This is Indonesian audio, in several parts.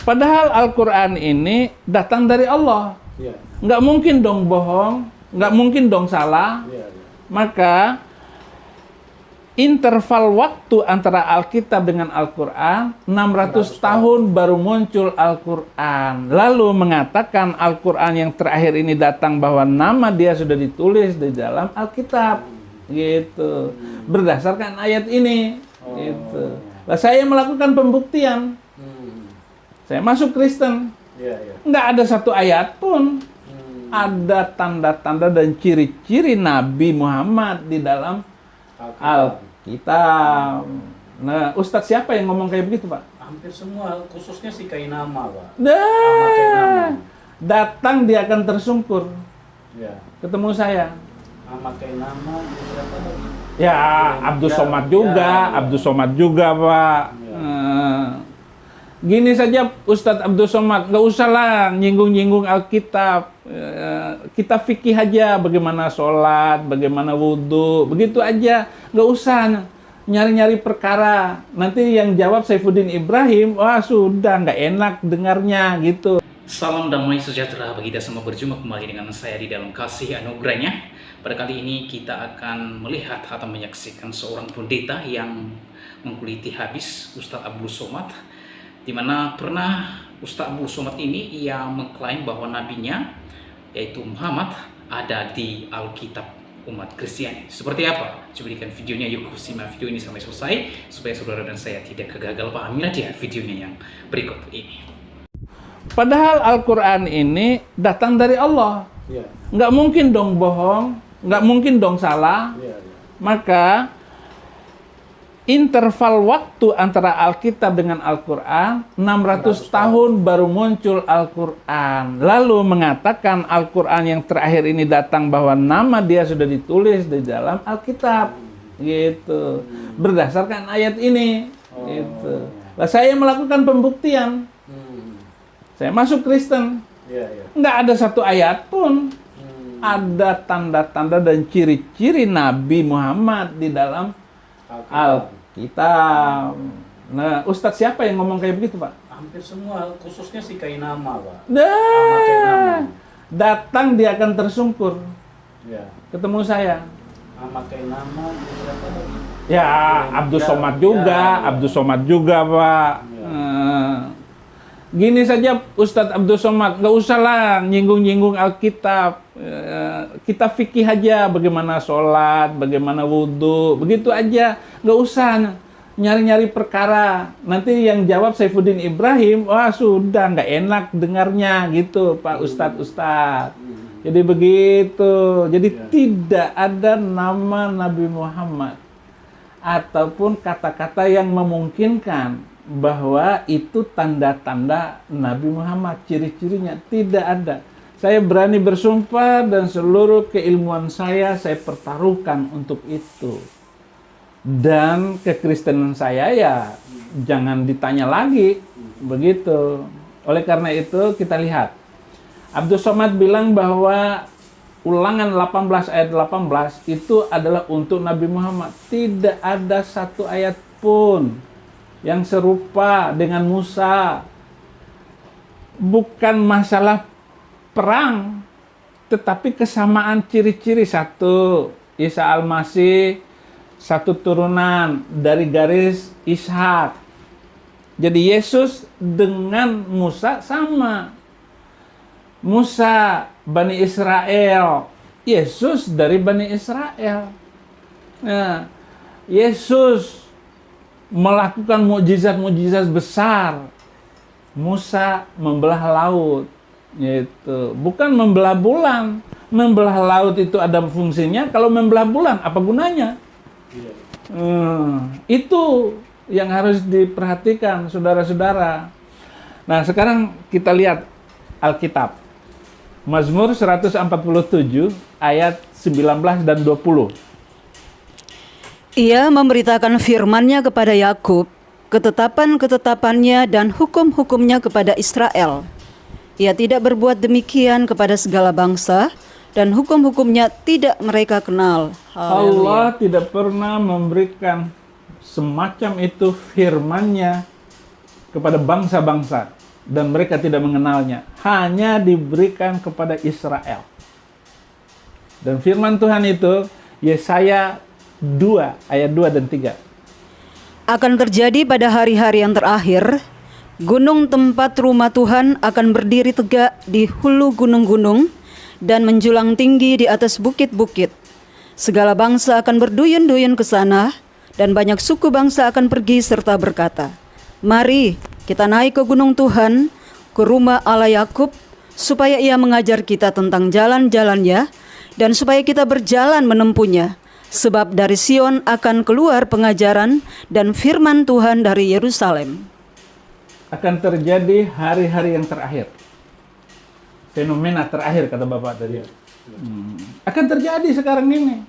Padahal Al-Quran ini datang dari Allah. Ya. Nggak mungkin dong bohong, nggak mungkin dong salah. Ya. Maka interval waktu antara Alkitab dengan Al-Quran 600 tahun baru muncul Al-Quran. Lalu mengatakan Al-Quran yang terakhir ini datang bahwa nama dia sudah ditulis di dalam Alkitab. Gitu. Berdasarkan ayat ini. Gitu. Nah, saya melakukan pembuktian. Saya masuk Kristen. Nggak ada satu ayat pun. Ada tanda-tanda dan ciri-ciri Nabi Muhammad di dalam Alkitab. Nah, Ustadz siapa yang ngomong kayak begitu, Pak? Hampir semua, khususnya si Kainama, Pak. Datang dia akan tersungkur. Ya. Ketemu saya. Ahmad Kainama, siapa lagi? Ya, Abdus Somad juga, Abdus Somad juga, Pak. Gini saja Ustadz Abdus Somad, nggak usah lah nyinggung-nyinggung Alkitab. Kita fikih aja bagaimana sholat, bagaimana wudhu, begitu aja. Nggak usah nyari-nyari perkara. Nanti yang jawab Saifuddin Ibrahim, wah sudah nggak enak dengarnya gitu. Salam damai sejahtera bagi kita semua, berjumpa kembali dengan saya di dalam kasih anugerahnya. Pada kali ini kita akan melihat atau menyaksikan seorang pendeta yang mengkuliti habis Ustadz Abdul Somad, di mana pernah Ustadz Abdul Somad ini ia mengklaim bahwa nabinya yaitu Muhammad ada di Alkitab umat Kristiani. Seperti apa? Coba lihat videonya, yuk simak video ini sampai selesai supaya saudara dan saya tidak kegagal pahamilah dia videonya yang berikut ini. Padahal Al-Quran ini datang dari Allah. Ya. Nggak mungkin dong bohong, nggak mungkin dong salah. Ya. Maka interval waktu antara Alkitab dengan Al-Quran 600 tahun baru muncul Al-Quran. Lalu mengatakan Al-Quran yang terakhir ini datang bahwa nama dia sudah ditulis di dalam Alkitab. Gitu. Berdasarkan ayat ini. Gitu. Nah, saya melakukan pembuktian. Saya masuk Kristen. Nggak ada satu ayat pun. Ada tanda-tanda dan ciri-ciri Nabi Muhammad di dalam Alkitab. Nah, Ustadz siapa yang ngomong kayak begitu, Pak? Hampir semua, khususnya si Kainama, Pak. Datang dia akan tersungkur. Ya. Ketemu saya. Ahmad Kainama, siapa lagi? Ya, Abdus Somad juga, Abdus Somad juga, Pak. Gini saja Ustadz Abdul Somad, nggak usah lah nyinggung-nyinggung Alkitab. Kita fikih aja bagaimana sholat, bagaimana wudhu, begitu aja. Nggak usah nyari-nyari perkara. Nanti yang jawab Saifuddin Ibrahim, wah sudah nggak enak dengarnya gitu, Pak Ustadz. Jadi begitu. Jadi tidak ada nama Nabi Muhammad ataupun kata-kata yang memungkinkan bahwa itu tanda-tanda Nabi Muhammad, ciri-cirinya tidak ada. Saya berani bersumpah dan seluruh keilmuan saya pertaruhkan untuk itu. Dan kekristenan saya ya jangan ditanya lagi, begitu. Oleh karena itu kita lihat. Abdul Somad bilang bahwa Ulangan 18 ayat 18 itu adalah untuk Nabi Muhammad. Tidak ada satu ayat pun yang serupa dengan Musa. Bukan masalah perang, tetapi kesamaan ciri-ciri. Satu, Isa Al-Masih, satu turunan dari garis Ishak. Jadi Yesus dengan Musa sama. Musa Bani Israel, Yesus dari Bani Israel. Nah, Yesus melakukan mukjizat-mukjizat besar. Musa membelah laut, gitu. Bukan membelah bulan. Membelah laut itu ada fungsinya. Kalau membelah bulan, apa gunanya? Itu yang harus diperhatikan, saudara-saudara. Nah, sekarang kita lihat Alkitab. Mazmur 147 ayat 19 dan 20. Ia memberitakan firman-Nya kepada Yakub, ketetapan-ketetapannya dan hukum-hukumnya kepada Israel. Ia tidak berbuat demikian kepada segala bangsa, dan hukum-hukumnya tidak mereka kenal. Allah tidak pernah memberikan semacam itu firman-Nya kepada bangsa-bangsa. dan mereka tidak mengenalnya. Hanya diberikan kepada Israel. Dan firman Tuhan itu, Yesaya 2, ayat 2 dan 3. Akan terjadi pada hari-hari yang terakhir, gunung tempat rumah Tuhan akan berdiri tegak di hulu gunung-gunung dan menjulang tinggi di atas bukit-bukit. Segala bangsa akan berduyun-duyun ke sana, dan banyak suku bangsa akan pergi serta berkata, "Mari kita naik ke gunung Tuhan, ke rumah Allah Yakub, supaya Ia mengajar kita tentang jalan-jalannya, dan supaya kita berjalan menempuhnya. Sebab dari Sion akan keluar pengajaran dan firman Tuhan dari Yerusalem." Akan terjadi hari-hari yang terakhir. Fenomena terakhir, kata Bapak tadi. Akan terjadi sekarang ini.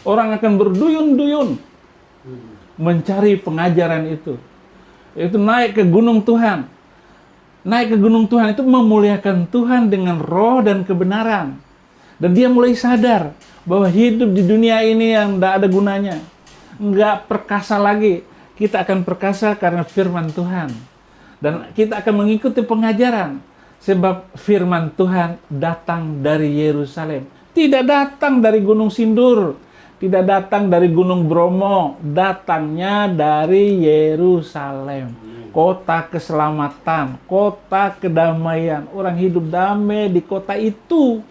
Orang akan berduyun-duyun mencari pengajaran itu. Itu naik ke gunung Tuhan. Naik ke gunung Tuhan itu memuliakan Tuhan dengan roh dan kebenaran. Dan dia mulai sadar bahwa hidup di dunia ini yang tidak ada gunanya. Nggak perkasa lagi. Kita akan perkasa karena firman Tuhan. Dan kita akan mengikuti pengajaran. Sebab firman Tuhan datang dari Yerusalem. Tidak datang dari Gunung Sindur. Tidak datang dari Gunung Bromo. Datangnya dari Yerusalem. Kota keselamatan. Kota kedamaian. Orang hidup damai di kota itu.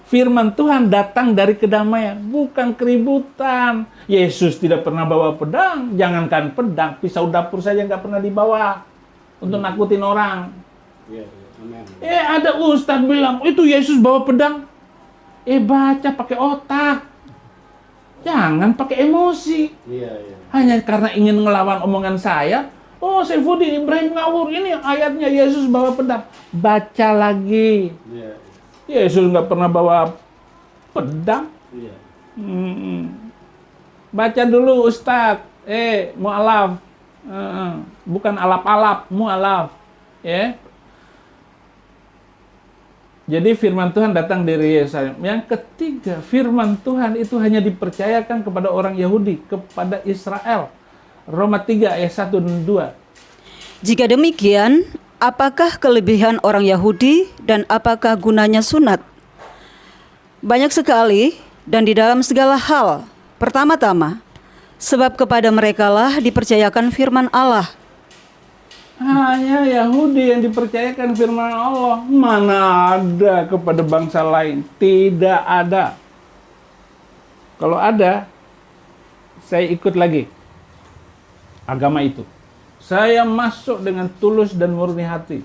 Firman Tuhan datang dari kedamaian, bukan keributan. Yesus tidak pernah bawa pedang. Jangankan pedang, pisau dapur saja nggak pernah dibawa untuk nakutin orang. Amen. Ada ustaz bilang, itu Yesus bawa pedang. Baca pakai otak. Jangan pakai emosi. Hanya karena ingin ngelawan omongan saya, Saifuddin Ibrahim ngawur, ini ayatnya Yesus bawa pedang. Baca lagi. Yesus nggak pernah bawa pedang. Baca dulu Ustadz. Mu'alaf. Bukan alap-alap, mu'alaf. Jadi firman Tuhan datang dari Yerusalem. Yang ketiga, firman Tuhan itu hanya dipercayakan kepada orang Yahudi, kepada Israel. Roma 3 ayat 1 dan 2. Jika demikian, apakah kelebihan orang Yahudi dan apakah gunanya sunat? Banyak sekali dan di dalam segala hal. Pertama-tama, sebab kepada merekalah dipercayakan firman Allah. Hanya Yahudi yang dipercayakan firman Allah. Mana ada kepada bangsa lain? Tidak ada. Kalau ada, saya ikut lagi agama itu. Saya masuk dengan tulus dan murni hati.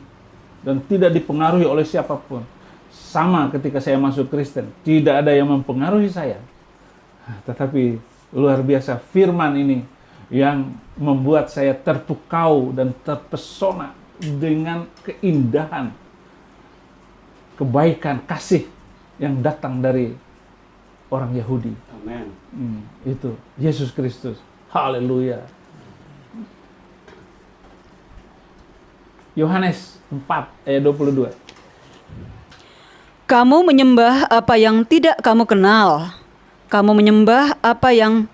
Dan tidak dipengaruhi oleh siapapun. Sama ketika saya masuk Kristen. Tidak ada yang mempengaruhi saya. Tetapi luar biasa firman ini yang membuat saya terpukau dan terpesona dengan keindahan, kebaikan, kasih yang datang dari orang Yahudi. Amen. Itu Yesus Kristus. Haleluya. Yohanes 4 ayat 22. Kamu menyembah apa yang tidak kamu kenal. Kamu menyembah apa yang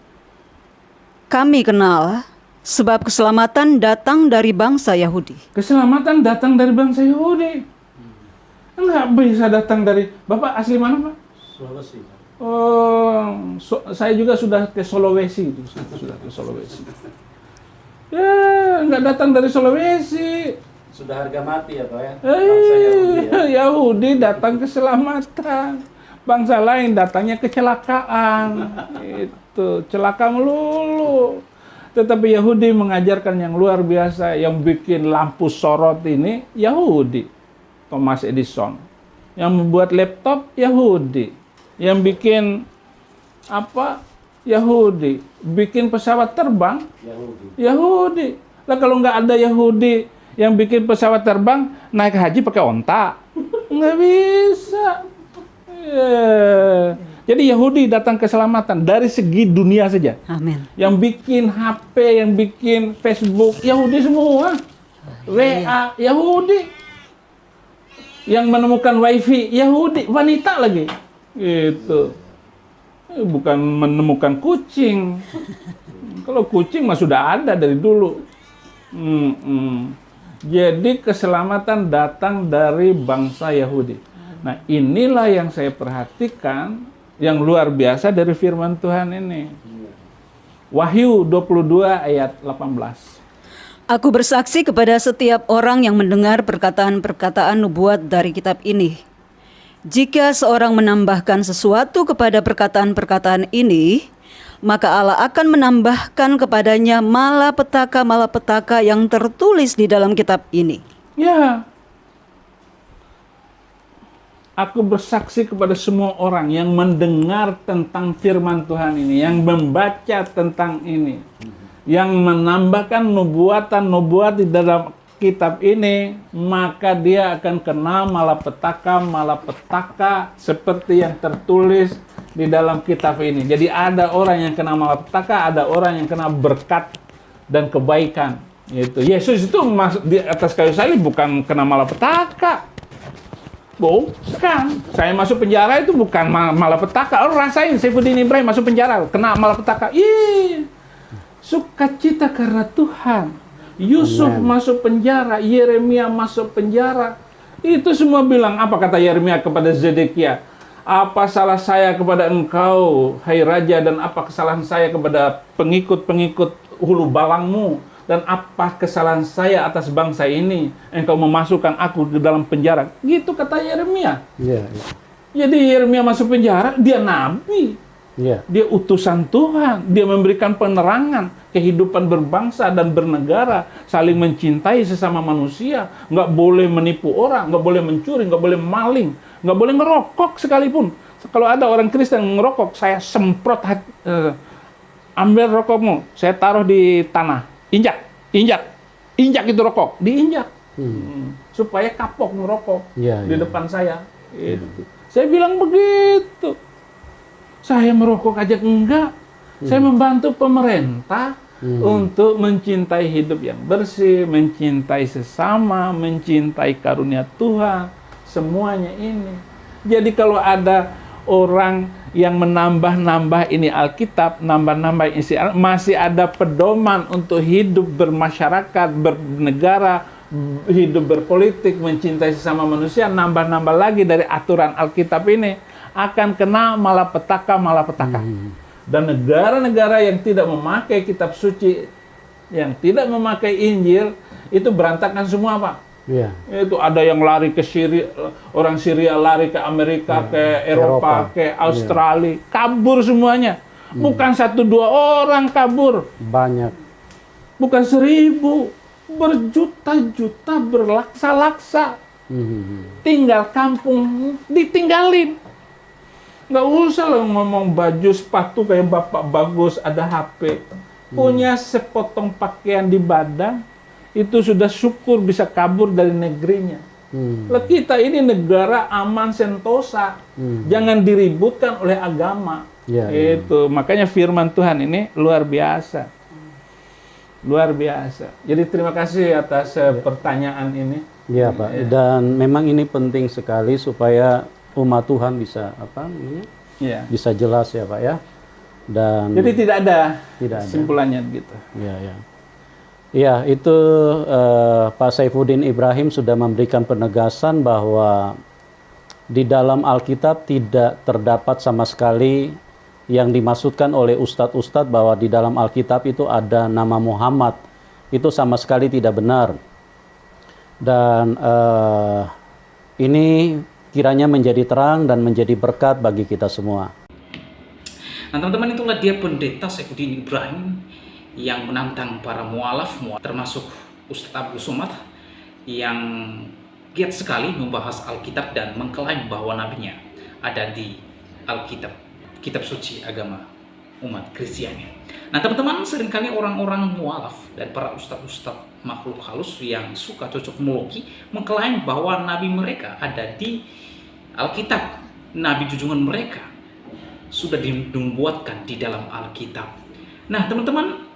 kami kenal, sebab keselamatan datang dari bangsa Yahudi. Keselamatan datang dari bangsa Yahudi. Enggak bisa datang dari... Bapak asli mana, Pak? Sulawesi. Saya juga sudah ke Sulawesi. Sudah ke Sulawesi. Enggak datang dari Sulawesi. Sudah harga mati ya Pak ya? Bangsa Yahudi ya? Yahudi datang keselamatan. Bangsa lain datangnya kecelakaan. Itu celaka melulu. Tetapi Yahudi mengajarkan yang luar biasa. Yang bikin lampu sorot ini Yahudi. Thomas Edison. Yang membuat laptop Yahudi. Yang bikin apa? Yahudi. Bikin pesawat terbang Yahudi. Lah kalau nggak ada Yahudi yang bikin pesawat terbang, naik haji pakai onta, nggak bisa. Jadi Yahudi datang keselamatan dari segi dunia saja. Amin. Yang bikin HP, yang bikin Facebook, Yahudi semua. WA, Yahudi. Yang menemukan WiFi, Yahudi. Wanita lagi. Gitu. Bukan menemukan kucing. Kalau kucing mah sudah ada dari dulu. Jadi keselamatan datang dari bangsa Yahudi. Nah, inilah yang saya perhatikan yang luar biasa dari firman Tuhan ini. Wahyu 22 ayat 18. Aku bersaksi kepada setiap orang yang mendengar perkataan-perkataan nubuat dari kitab ini. Jika seorang menambahkan sesuatu kepada perkataan-perkataan ini, maka Allah akan menambahkan kepadanya malapetaka-malapetaka yang tertulis di dalam kitab ini. Ya. Aku bersaksi kepada semua orang yang mendengar tentang firman Tuhan ini, yang membaca tentang ini, yang menambahkan nubuatan-nubuat di dalam kitab ini, maka dia akan kena malapetaka seperti yang tertulis di dalam kitab ini. Jadi ada orang yang kena malapetaka, ada orang yang kena berkat dan kebaikan. Itu Yesus itu di atas kayu salib bukan kena malapetaka. Bukan. Saya masuk penjara itu bukan malapetaka. Oh, rasain Saifuddin Ibrahim masuk penjara, kena malapetaka. Sukacita karena Tuhan. Yusuf masuk penjara, Yeremia masuk penjara. Itu semua bilang, apa kata Yeremia kepada Zedekia? Apa salah saya kepada engkau, hai raja, dan apa kesalahan saya kepada pengikut-pengikut hulu balangmu? Dan apa kesalahan saya atas bangsa ini? Engkau memasukkan aku ke dalam penjara. Gitu kata Yeremia. Jadi Yeremia masuk penjara, dia nabi. Dia utusan Tuhan. Dia memberikan penerangan kehidupan berbangsa dan bernegara, saling mencintai sesama manusia, nggak boleh menipu orang, nggak boleh mencuri, nggak boleh maling, nggak boleh ngerokok sekalipun. Kalau ada orang Kristen yang ngerokok, saya semprot ambil rokokmu, saya taruh di tanah, injak itu rokok, diinjak, supaya kapok ngerokok di depan saya. Saya bilang begitu. Saya merokok aja enggak. Saya membantu pemerintah untuk mencintai hidup yang bersih, mencintai sesama, mencintai karunia Tuhan, semuanya ini. Jadi kalau ada orang yang menambah-nambah ini Alkitab, nambah-nambah isi masih ada pedoman untuk hidup bermasyarakat, bernegara, hidup berpolitik, mencintai sesama manusia, nambah-nambah lagi dari aturan Alkitab ini, akan kena malapetaka. Dan negara-negara yang tidak memakai kitab suci, yang tidak memakai Injil, itu berantakan semua, Pak. Itu ada yang lari ke Syria, orang Syria lari ke Amerika, ke Eropa, ke Australia, kabur semuanya. Bukan 1-2 orang kabur. Banyak. Bukan 1000, berjuta-juta, berlaksa-laksa. Tinggal kampung, ditinggalin. Nggak usah lah ngomong baju sepatu kayak bapak bagus, ada HP. Punya sepotong pakaian di badan, itu sudah syukur bisa kabur dari negerinya. Lah kita ini negara aman sentosa. Jangan diributkan oleh agama. Itu makanya firman Tuhan ini luar biasa. Luar biasa. Jadi terima kasih atas pertanyaan ini. Iya, Pak. Dan memang ini penting sekali supaya umat Tuhan bisa bisa jelas ya, Pak ya. Dan jadi tidak ada kesimpulannya gitu. Ya, itu Pak Saifuddin Ibrahim sudah memberikan penegasan bahwa di dalam Alkitab tidak terdapat sama sekali yang dimaksudkan oleh ustadz-ustadz bahwa di dalam Alkitab itu ada nama Muhammad. Itu sama sekali tidak benar. Dan ini kiranya menjadi terang dan menjadi berkat bagi kita semua. Nah teman-teman, itulah dia pendeta Saifuddin Ibrahim yang menantang para mualaf, termasuk Ustadz Abdul Somad, yang giat sekali membahas Alkitab dan mengklaim bahwa nabinya ada di Alkitab, kitab suci agama umat Kristiani. Nah teman-teman, seringkali orang-orang mualaf dan para ustadz-ustadz makhluk halus yang suka cocok meloki mengklaim bahwa nabi mereka ada di Alkitab. Nabi junjungan mereka sudah dinubuatkan di dalam Alkitab. Nah teman-teman,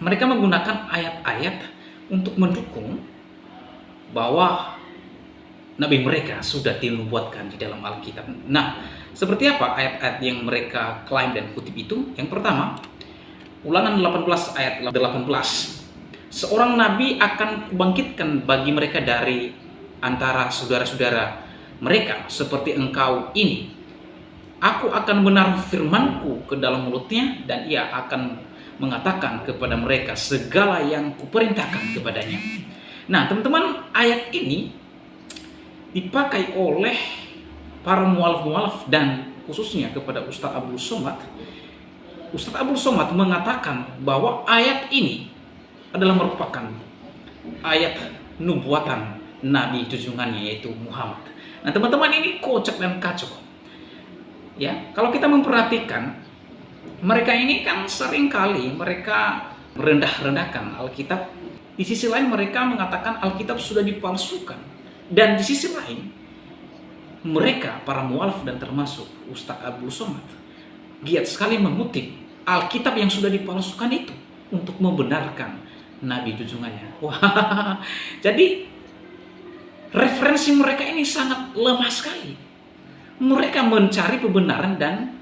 mereka menggunakan ayat-ayat untuk mendukung bahwa nabi mereka sudah dinubuatkan di dalam Alkitab. Nah, seperti apa ayat-ayat yang mereka klaim dan kutip itu? Yang pertama, Ulangan 18 ayat 18. seorang nabi akan kubangkitkan bagi mereka dari antara saudara-saudara mereka seperti engkau ini. Aku akan menaruh firmanku ke dalam mulutnya dan ia akan mengatakan kepada mereka segala yang kuperintahkan kepadanya. Nah, teman-teman, ayat ini dipakai oleh para mualaf-mualaf dan khususnya kepada Ustadz Abdul Somad. Ustadz Abdul Somad mengatakan bahwa ayat ini adalah merupakan ayat nubuatan Nabi junjungannya yaitu Muhammad. Nah, teman-teman, ini kocak dan kacau. Ya, kalau kita memperhatikan, mereka ini kan seringkali mereka merendah-rendahkan Alkitab. Di sisi lain mereka mengatakan Alkitab sudah dipalsukan. Dan di sisi lain mereka, para mualaf dan termasuk Ustadz Abdul Somad, giat sekali mengutip Alkitab yang sudah dipalsukan itu untuk membenarkan Nabi junjungannya. Wah, jadi referensi mereka ini sangat lemah sekali. Mereka mencari kebenaran dan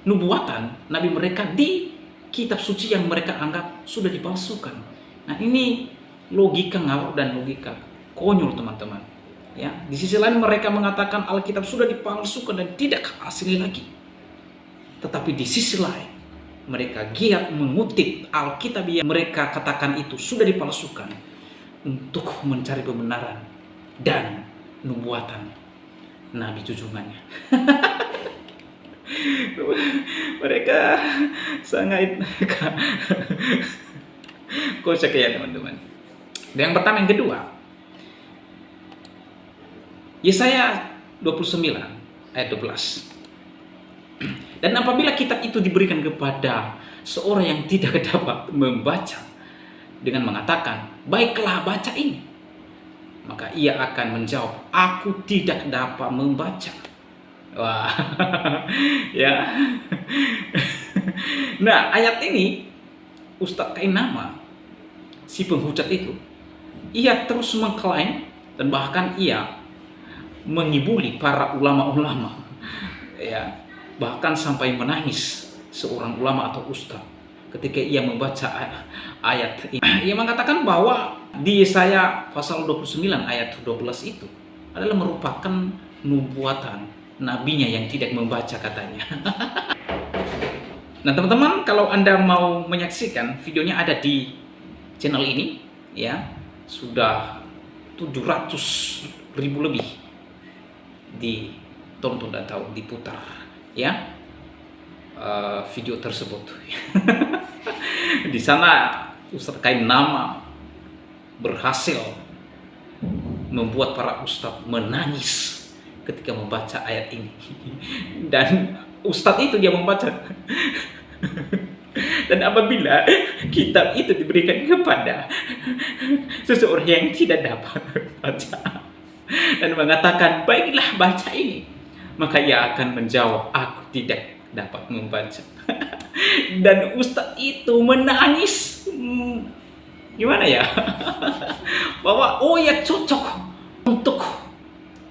nubuatan Nabi mereka di kitab suci yang mereka anggap sudah dipalsukan. Nah, ini logika ngawur dan logika konyol, teman-teman. Ya, di sisi lain mereka mengatakan Alkitab sudah dipalsukan dan tidak asli lagi. Tetapi di sisi lain mereka giat mengutip Alkitab yang mereka katakan itu sudah dipalsukan untuk mencari kebenaran dan nubuatan Nabi junjungannya. Mereka sangat kocak ya, teman-teman. Dan yang pertama, yang kedua, Yesaya 29 ayat 12. Dan apabila kitab itu diberikan kepada seorang yang tidak dapat membaca dengan mengatakan, baiklah baca ini, maka ia akan menjawab, aku tidak dapat membaca. Wah, ya. Nah, ayat ini Ustadz Kainama, si penghujat itu, ia terus mengklaim dan bahkan ia mengibuli para ulama-ulama, ya, bahkan sampai menangis seorang ulama atau ustadz ketika ia membaca ayat ini. Ia mengatakan bahwa di Yesaya pasal 29 ayat 12 itu adalah merupakan nubuatan nabinya yang tidak membaca, katanya. Nah, teman-teman, kalau Anda mau menyaksikan videonya ada di channel ini, ya, sudah 700.000 lebih ditonton atau diputar, ya, video tersebut. Di sana Ustadz Kainama berhasil membuat para ustadz menangis ketika membaca ayat ini. Dan ustadz itu dia membaca. Dan apabila kitab itu diberikan kepada seseorang yang tidak dapat baca dan mengatakan, baiklah baca ini, maka ia akan menjawab, aku tidak dapat membaca. Dan ustadz itu menangis. Gimana ya? Bahwa oh ya, cocok untuk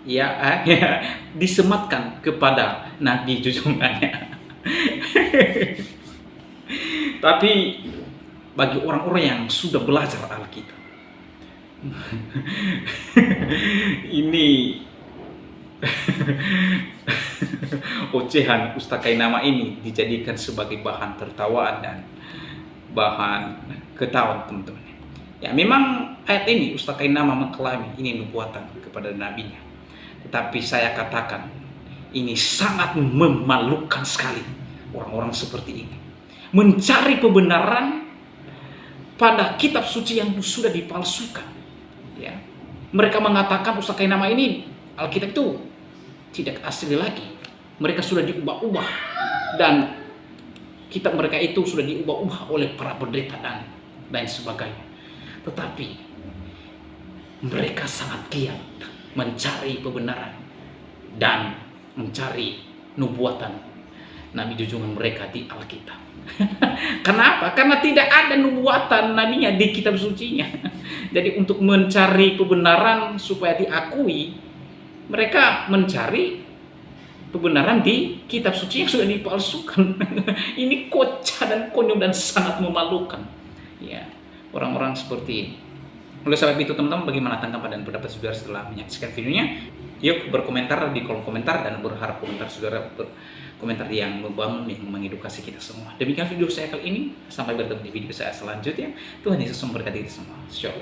ya disematkan kepada Nabi junjungannya. Tapi bagi orang-orang yang sudah belajar Alkitab, ini ocehan Ustadz Kainama ini dijadikan sebagai bahan tertawaan dan bahan ketahuan, teman-teman. Ya, memang ayat ini Ustadz Kainama mengklaim ini nubuatan kepada nabinya. Tetapi saya katakan ini sangat memalukan sekali orang-orang seperti ini. Mencari kebenaran pada kitab suci yang sudah dipalsukan. Ya. Mereka mengatakan Ustadz Kainama ini Alkitab itu tidak asli lagi. Mereka sudah diubah-ubah dan kitab mereka itu sudah diubah-ubah oleh para pendeta dan lain sebagainya. Tetapi mereka sangat giat mencari kebenaran dan mencari nubuatan Nabi junjungan mereka di Alkitab. Kenapa? Karena tidak ada nubuatan nabinya di kitab sucinya. Jadi untuk mencari kebenaran supaya diakui, mereka mencari kebenaran di kitab suci yang sudah dipalsukan. Ini kocak dan konyol dan sangat memalukan. Ya. orang-orang seperti ini. Oleh sebab itu teman-teman, bagaimana tanggapan dan pendapat saudara setelah menyaksikan videonya? Yuk berkomentar di kolom komentar, dan berharap komentar saudara komentar yang membangun, yang mengedukasi kita semua. Demikian video saya kali ini, sampai bertemu di video saya selanjutnya. Tuhan Yesus memberkati kita semua. Shalom.